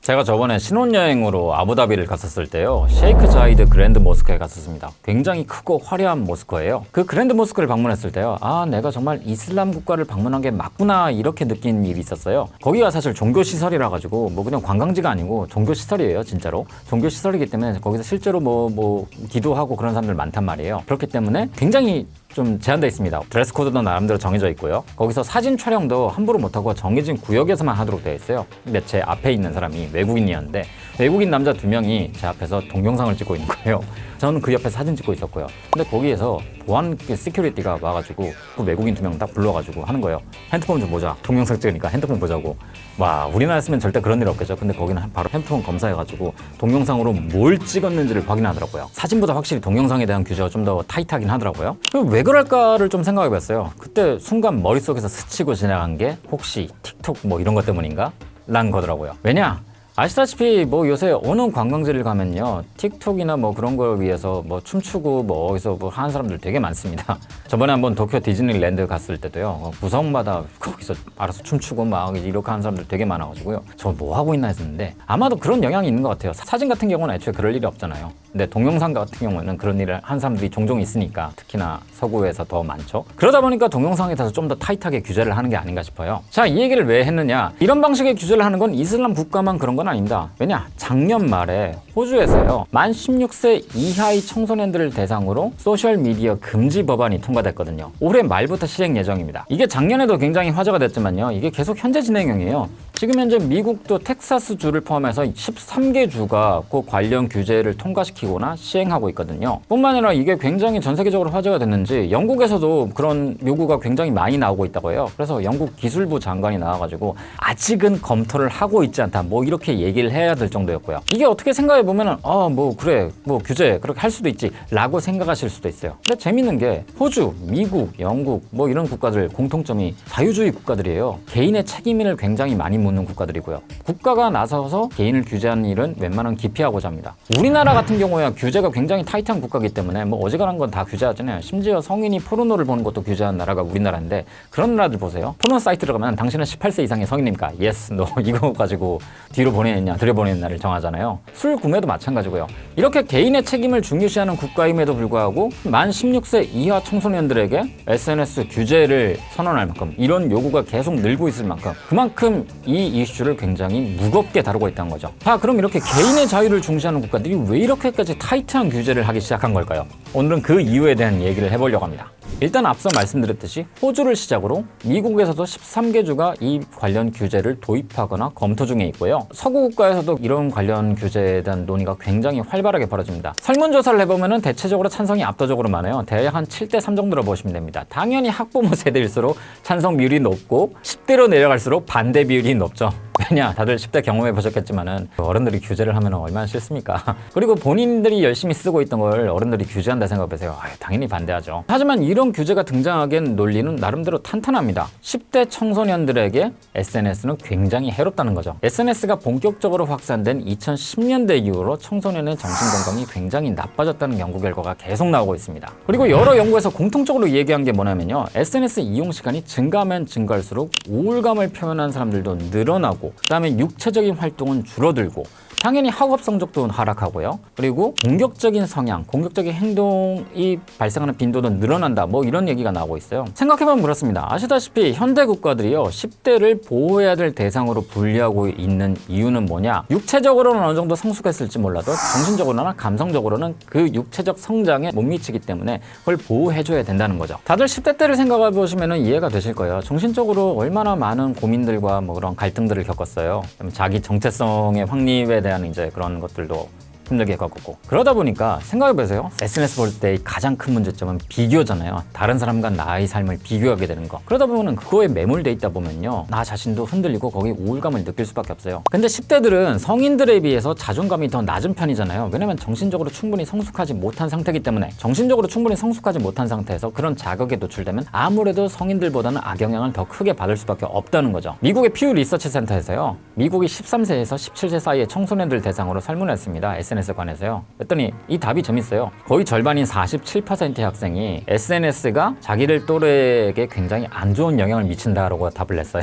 제가 저번에 신혼여행으로 아부다비를 갔었을 때요, 셰이크 자이드 그랜드 모스크에 갔었습니다. 굉장히 크고 화려한 모스크예요. 그 그랜드 모스크를 방문했을 때요, 아, 내가 정말 이슬람 국가를 방문한 게 맞구나, 이렇게 느낀 일이 있었어요. 거기가 사실 종교시설이라 가지고 뭐 그냥 관광지가 아니고 종교시설이에요. 진짜로 종교시설이기 때문에 거기서 실제로 뭐 기도하고 그런 사람들 많단 말이에요. 그렇기 때문에 굉장히 좀 제한되어 있습니다. 드레스 코드도 나름대로 정해져 있고요. 거기서 사진 촬영도 함부로 못하고 정해진 구역에서만 하도록 되어 있어요. 근데 제 앞에 있는 사람이 외국인이었는데, 외국인 남자 2명이 제 앞에서 동영상을 찍고 있는 거예요. 저는 그 옆에 사진 찍고 있었고요. 근데 거기에서 보안 시큐리티가 와가지고 그 외국인 2명 딱 불러가지고 하는 거예요. 핸드폰 좀 보자. 동영상 찍으니까 핸드폰 보자고. 와, 우리나라였으면 절대 그런 일 없겠죠. 근데 거기는 바로 핸드폰 검사해가지고 동영상으로 뭘 찍었는지를 확인하더라고요. 사진보다 확실히 동영상에 대한 규제가 좀 더 타이트하긴 하더라고요. 왜 그럴까를 좀 생각해봤어요. 그때 순간 머릿속에서 스치고 지나간 게 혹시 틱톡 뭐 이런 것 때문인가? 라는 거더라고요. 왜냐? 아시다시피 뭐 요새 어느 관광지를 가면요, 틱톡이나 뭐 그런 걸 위해서 뭐 춤추고 뭐 어디서 뭐 하는 사람들 되게 많습니다. 저번에 한번 도쿄 디즈니랜드 갔을 때도요, 구석마다 거기서 알아서 춤추고 막 이렇게 하는 사람들 되게 많아가지고요, 저 뭐 하고 있나 했었는데 아마도 그런 영향이 있는 것 같아요. 사진 같은 경우는 애초에 그럴 일이 없잖아요. 근데 동영상 같은 경우는 그런 일을 한 사람들이 종종 있으니까, 특히나 서구에서 더 많죠. 그러다 보니까 동영상에 대해서 좀 더 타이트하게 규제를 하는 게 아닌가 싶어요. 자, 이 얘기를 왜 했느냐? 이런 방식의 규제를 하는 건 이슬람 국가만 그런 건 아닙니다. 왜냐? 작년 말에 호주에서요, 만 16세 이하의 청소년들을 대상으로 소셜미디어 금지 법안이 통과됐거든요. 올해 말부터 시행 예정입니다. 이게 작년에도 굉장히 화제가 됐지만요, 이게 계속 현재 진행형이에요. 지금 현재 미국도 텍사스 주를 포함해서 13개 주가 그 관련 규제를 통과시키거나 시행하고 있거든요. 뿐만 아니라 이게 굉장히 전 세계적으로 화제가 됐는지 영국에서도 그런 요구가 굉장히 많이 나오고 있다고 해요. 그래서 영국 기술부 장관이 나와가지고 아직은 검토를 하고 있지 않다, 뭐 이렇게 얘기를 해야 될 정도였고요. 이게 어떻게 생각해 보면은 뭐 그래, 뭐 규제 그렇게 할 수도 있지 라고 생각하실 수도 있어요. 근데 재밌는 게 호주, 미국, 영국 뭐 이런 국가들 공통점이 자유주의 국가들이에요. 개인의 책임을 굉장히 많이 묻는 국가들이고요. 국가가 나서서 개인을 규제하는 일은 웬만하면 기피하고자 합니다. 우리나라 같은 경우에 규제가 굉장히 타이트한 국가이기 때문에 뭐 어지간한 건 다 규제하잖아요. 심지어 성인이 포르노를 보는 것도 규제한 나라가 우리나라인데, 그런 나라들 보세요. 포르노 사이트를 가면 당신은 18세 이상의 성인입니까? Yes, no. 이거 가지고 뒤로 보내느냐 들여보내느냐를 정하잖아요. 술 구매도 마찬가지고요. 이렇게 개인의 책임을 중요시하는 국가임에도 불구하고 만 16세 이하 청소년들에게 SNS 규제를 선언할 만큼, 이런 요구가 계속 늘고 있을 만큼, 그만큼 이 이슈를 굉장히 무겁게 다루고 있다는 거죠. 자, 그럼 이렇게 개인의 자유를 중시하는 국가들이 왜 이렇게까지 타이트한 규제를 하기 시작한 걸까요? 오늘은 그 이유에 대한 얘기를 해보려고 합니다. 일단 앞서 말씀드렸듯이 호주를 시작으로 미국에서도 13개 주가 이 관련 규제를 도입하거나 검토 중에 있고요. 서구 국가에서도 이런 관련 규제에 대한 논의가 굉장히 활발하게 벌어집니다. 설문조사를 해보면 대체적으로 찬성이 압도적으로 많아요. 대략 한 7대3 정도로 보시면 됩니다. 당연히 학부모 세대일수록 찬성 비율이 높고 10대로 내려갈수록 반대 비율이 높죠. 왜냐, 다들 10대 경험해 보셨겠지만은 어른들이 규제를 하면 얼마나 싫습니까? 그리고 본인들이 열심히 쓰고 있던 걸 어른들이 규제한다 생각해 보세요. 당연히 반대하죠. 하지만 이런 규제가 등장하기엔 논리는 나름대로 탄탄합니다. 10대 청소년들에게 SNS는 굉장히 해롭다는 거죠. SNS가 본격적으로 확산된 2010년대 이후로 청소년의 정신건강이 굉장히 나빠졌다는 연구 결과가 계속 나오고 있습니다. 그리고 여러 연구에서 공통적으로 얘기한 게 뭐냐면요, SNS 이용 시간이 증가하면 증가할수록 우울감을 표현한 사람들도 늘어나고, 그 다음에 육체적인 활동은 줄어들고, 당연히 학업 성적도 하락하고요. 그리고 공격적인 성향, 공격적인 행동이 발생하는 빈도도 늘어난다, 뭐 이런 얘기가 나오고 있어요. 생각해보면 그렇습니다. 아시다시피 현대 국가들이요, 10대를 보호해야 될 대상으로 분류하고 있는 이유는 뭐냐? 육체적으로는 어느 정도 성숙했을지 몰라도 정신적으로나 감성적으로는 그 육체적 성장에 못 미치기 때문에 그걸 보호해줘야 된다는 거죠. 다들 10대 때를 생각해보시면 이해가 되실 거예요. 정신적으로 얼마나 많은 고민들과 뭐 그런 갈등들을 겪었어요. 자기 정체성의 확립에 대한 이제 그런 것들도 힘들게 겪었고, 그러다 보니까 생각해보세요. SNS 볼 때 가장 큰 문제점은 비교잖아요. 다른 사람과 나의 삶을 비교하게 되는 거. 그러다 보면 그거에 매몰돼 있다 보면요, 나 자신도 흔들리고 거기 우울감을 느낄 수밖에 없어요. 근데 10대들은 성인들에 비해서 자존감이 더 낮은 편이잖아요. 왜냐면 정신적으로 충분히 성숙하지 못한 상태이기 때문에. 정신적으로 충분히 성숙하지 못한 상태에서 그런 자극에 노출되면 아무래도 성인들보다는 악영향을 더 크게 받을 수밖에 없다는 거죠. 미국의 퓨 리서치 센터에서요, 미국이 13세에서 17세 사이의 청소년들 대상으로 설문했습니다. SNS SNS에 관해서요. 그랬더니 이 답이 재밌어요. 거의 절반인 47%의 학생이 SNS가 자기들 또래에게 굉장히 안 좋은 영향을 미친다라고 답을 냈어요.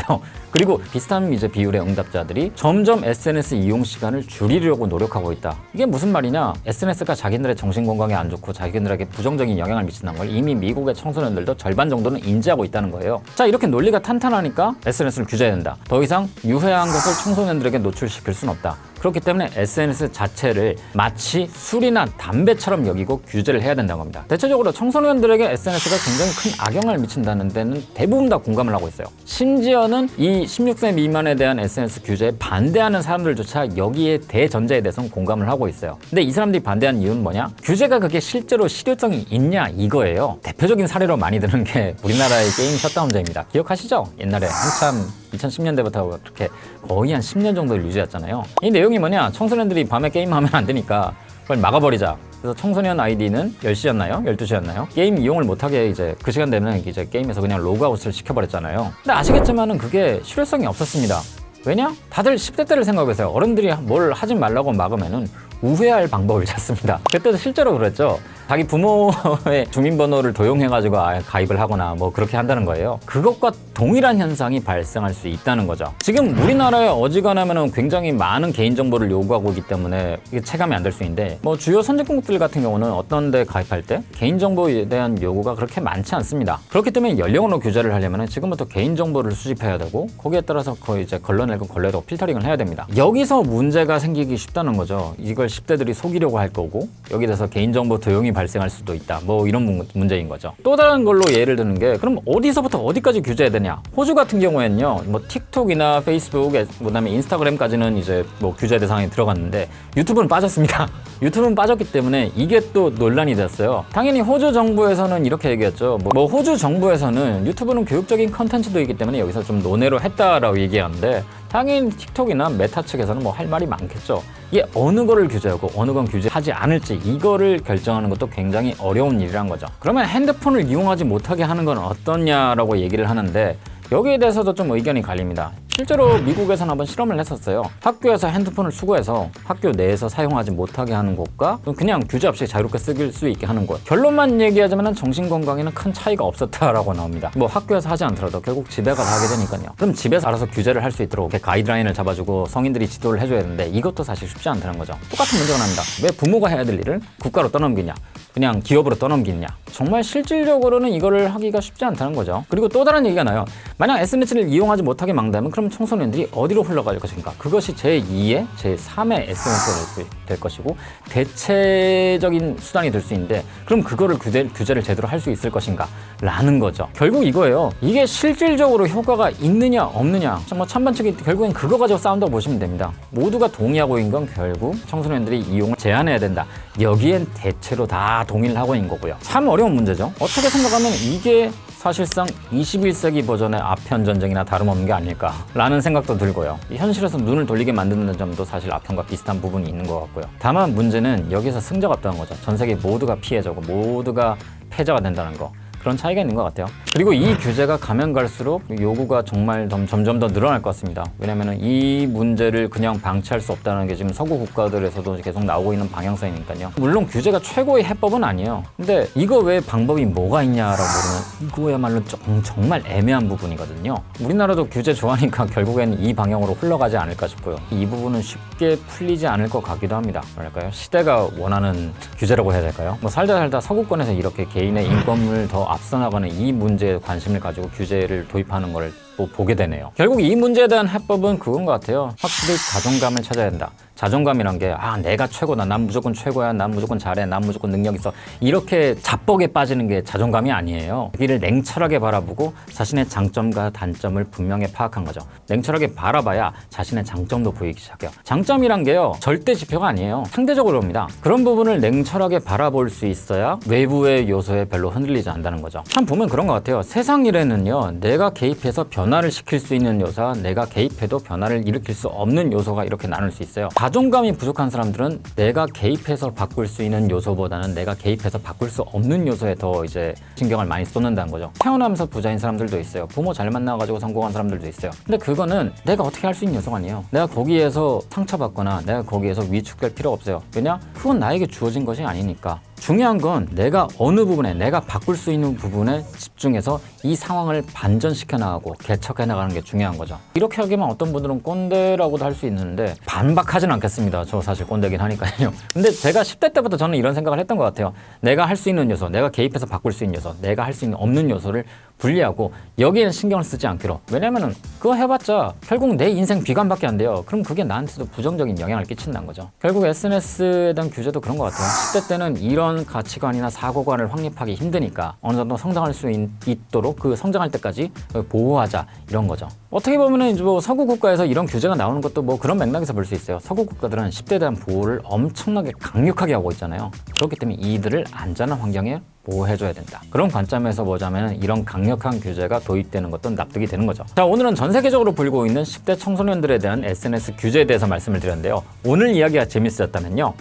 그리고 비슷한 이제 비율의 응답자들이 점점 SNS 이용 시간을 줄이려고 노력하고 있다. 이게 무슨 말이냐? SNS가 자기들의 정신 건강에 안 좋고 자기들에게 부정적인 영향을 미친다는 걸 이미 미국의 청소년들도 절반 정도는 인지하고 있다는 거예요. 자, 이렇게 논리가 탄탄하니까 SNS를 규제해야 된다. 더 이상 유해한 것을 청소년들에게 노출시킬 수는 없다. 그렇기 때문에 SNS 자체를 마치 술이나 담배처럼 여기고 규제를 해야 된다는 겁니다. 대체적으로 청소년들에게 SNS가 굉장히 큰 악영향을 미친다는 데는 대부분 다 공감을 하고 있어요. 심지어는 이 16세 미만에 대한 SNS 규제에 반대하는 사람들조차 여기에 대전제에 대해서는 공감을 하고 있어요. 근데 이 사람들이 반대하는 이유는 뭐냐? 규제가 그게 실제로 실효성이 있냐 이거예요. 대표적인 사례로 많이 드는 게 우리나라의 게임 셧다운제입니다. 기억하시죠? 옛날에 한참 2010년대부터 그렇게 거의 한 10년 정도 유지했잖아요. 이 내용이 뭐냐? 청소년들이 밤에 게임하면 안 되니까 그걸 막아버리자. 그래서 청소년 아이디는 10시였나요? 12시였나요? 게임 이용을 못하게 이제 그 시간 되면 이제 게임에서 그냥 로그아웃을 시켜버렸잖아요. 근데 아시겠지만은 그게 실효성이 없었습니다. 왜냐? 다들 10대 때를 생각해보세요. 어른들이 뭘 하지 말라고 막으면은 우회할 방법을 찾습니다. 그때도 실제로 그랬죠. 자기 부모의 주민번호를 도용해가지고 가입을 하거나 뭐 그렇게 한다는 거예요. 그것과 동일한 현상이 발생할 수 있다는 거죠. 지금 우리나라에 어지간하면 굉장히 많은 개인정보를 요구하고 있기 때문에 이게 체감이 안 될 수 있는데 뭐 주요 선진국들 같은 경우는 어떤 데 가입할 때 개인정보에 대한 요구가 그렇게 많지 않습니다. 그렇기 때문에 연령으로 규제를 하려면 지금부터 개인정보를 수집해야 되고 거기에 따라서 거의 이제 걸러내고 걸러내고 필터링을 해야 됩니다. 여기서 문제가 생기기 쉽다는 거죠. 이걸 10대들이 속이려고 할 거고 여기에 대해서 개인정보 도용이 발생할 수도 있다. 뭐 이런 문제인 거죠. 또 다른 걸로 예를 드는 게 그럼 어디서부터 어디까지 규제해야 되냐? 호주 같은 경우에는요. 뭐 틱톡이나 페이스북, 그다음에 인스타그램까지는 이제 뭐 규제 대상에 들어갔는데 유튜브는 빠졌습니다. 유튜브는 빠졌기 때문에 이게 또 논란이 됐어요. 당연히 호주 정부에서는 이렇게 얘기했죠. 뭐 호주 정부에서는 유튜브는 교육적인 컨텐츠도 있기 때문에 여기서 좀 논외로 했다라고 얘기하는데 당연히 틱톡이나 메타 측에서는 뭐 할 말이 많겠죠. 이게 어느 거를 규제하고 어느 건 규제하지 않을지 이거를 결정하는 것도 굉장히 어려운 일이란 거죠. 그러면 핸드폰을 이용하지 못하게 하는 건 어떠냐라고 얘기를 하는데 여기에 대해서도 좀 의견이 갈립니다. 실제로 미국에서는 한번 실험을 했었어요. 학교에서 핸드폰을 수거해서 학교 내에서 사용하지 못하게 하는 곳과 그냥 규제 없이 자유롭게 쓸 수 있게 하는 곳. 결론만 얘기하자면 정신건강에는 큰 차이가 없었다라고 나옵니다. 뭐 학교에서 하지 않더라도 결국 집에 가서 하게 되니까요. 그럼 집에서 알아서 규제를 할 수 있도록 이렇게 가이드라인을 잡아주고 성인들이 지도를 해줘야 되는데 이것도 사실 쉽지 않다는 거죠. 똑같은 문제가 납니다. 왜 부모가 해야 될 일을 국가로 떠넘기냐? 그냥 기업으로 떠넘기냐? 정말 실질적으로는 이거를 하기가 쉽지 않다는 거죠. 그리고 또 다른 얘기가 나요. 만약 SNS를 이용하지 못하게 막는다면 그럼 청소년들이 어디로 흘러갈 것인가? 그것이 제2의, 제3의 SNS가 될 것이고 대체적인 수단이 될 수 있는데 그럼 그거를 규제를 제대로 할 수 있을 것인가? 라는 거죠. 결국 이거예요. 이게 실질적으로 효과가 있느냐 없느냐 정말 찬반 측이 결국엔 그거 가지고 싸운다고 보시면 됩니다. 모두가 동의하고 있는 건 결국 청소년들이 이용을 제한해야 된다. 여기엔 대체로 다 동의를 하고 있는 거고요. 참 어려운 문제죠. 어떻게 생각하면 이게 사실상 21세기 버전의 아편 전쟁이나 다름없는 게 아닐까라는 생각도 들고요. 현실에서 눈을 돌리게 만드는 점도 사실 아편과 비슷한 부분이 있는 것 같고요. 다만 문제는 여기서 승자가 없다는 거죠. 전 세계 모두가 피해자고 모두가 패자가 된다는 거. 그런 차이가 있는 것 같아요. 그리고 이 규제가 가면 갈수록 요구가 정말 점점 더 늘어날 것 같습니다. 왜냐하면 이 문제를 그냥 방치할 수 없다는 게 지금 서구 국가들에서도 계속 나오고 있는 방향성이니까요. 물론 규제가 최고의 해법은 아니에요. 근데 이거 외에 방법이 뭐가 있냐라고 보면 이거야말로 정말 애매한 부분이거든요. 우리나라도 규제 좋아하니까 결국에는 이 방향으로 흘러가지 않을까 싶고요. 이 부분은 쉽게 풀리지 않을 것 같기도 합니다. 뭐랄까요? 시대가 원하는 규제라고 해야 될까요? 뭐 살다 서구권에서 이렇게 개인의 인권을 더 앞서 나가는 이 문제에 관심을 가지고 규제를 도입하는 걸 또 보게 되네요. 결국 이 문제에 대한 해법은 그건 것 같아요. 확실히 자존감을 찾아야 된다. 자존감이란 게 내가 최고다. 난 무조건 최고야. 난 무조건 잘해. 난 무조건 능력 있어. 이렇게 자뻑에 빠지는 게 자존감이 아니에요. 여기를 냉철하게 바라보고 자신의 장점과 단점을 분명히 파악한 거죠. 냉철하게 바라봐야 자신의 장점도 보이기 시작해요. 장점이란 게요. 절대 지표가 아니에요. 상대적으로입니다. 그런 부분을 냉철하게 바라볼 수 있어야 외부의 요소에 별로 흔들리지 않는다는 거죠. 참 보면 그런 것 같아요. 세상 일에는요. 내가 개입해서 변화를 시킬 수 있는 요소와 내가 개입해도 변화를 일으킬 수 없는 요소가 이렇게 나눌 수 있어요. 자존감이 부족한 사람들은 내가 개입해서 바꿀 수 있는 요소보다는 내가 개입해서 바꿀 수 없는 요소에 더 이제 신경을 많이 쏟는다는 거죠. 태어나면서 부자인 사람들도 있어요. 부모 잘 만나가지고 성공한 사람들도 있어요. 근데 그거는 내가 어떻게 할 수 있는 요소가 아니에요. 내가 거기에서 상처받거나 내가 거기에서 위축될 필요 없어요. 왜냐? 그건 나에게 주어진 것이 아니니까. 중요한 건 내가 어느 부분에 내가 바꿀 수 있는 부분에 집중해서 이 상황을 반전시켜 나가고 개척해 나가는 게 중요한 거죠. 이렇게 하기만 어떤 분들은 꼰대라고도 할 수 있는데 반박하진 않겠습니다. 저 사실 꼰대긴 하니까요. 근데 제가 10대 때부터 저는 이런 생각을 했던 것 같아요. 내가 할 수 있는 요소, 내가 개입해서 바꿀 수 있는 요소, 내가 할 수 있는 없는 요소를 분리하고 여기에는 신경을 쓰지 않기로. 왜냐면은 그거 해봤자 결국 내 인생 비관밖에 안 돼요. 그럼 그게 나한테도 부정적인 영향을 끼친다는 거죠. 결국 SNS에 대한 규제도 그런 것 같아요. 10대 때는 이런 가치관이나 사고관을 확립하기 힘드니까 어느 정도 성장할 수 있도록 그 성장할 때까지 보호하자 이런 거죠. 어떻게 보면은 뭐 서구 국가에서 이런 규제가 나오는 것도 뭐 그런 맥락에서 볼 수 있어요. 서구 국가들은 10대에 대한 보호를 엄청나게 강력하게 하고 있잖아요. 그렇기 때문에 이들을 안전한 환경에 보호해줘야 된다. 그런 관점에서 보자면 이런 강력한 규제가 도입되는 것도 납득이 되는 거죠. 자, 오늘은 전 세계적으로 불고 있는 10대 청소년들에 대한 SNS 규제에 대해서 말씀을 드렸는데요. 오늘 이야기가 재밌으셨다면요,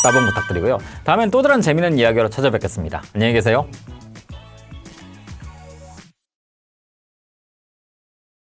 따봉 부탁드리고요. 다음엔 또 다른 재미있는 이야기로 찾아뵙겠습니다. 안녕히 계세요.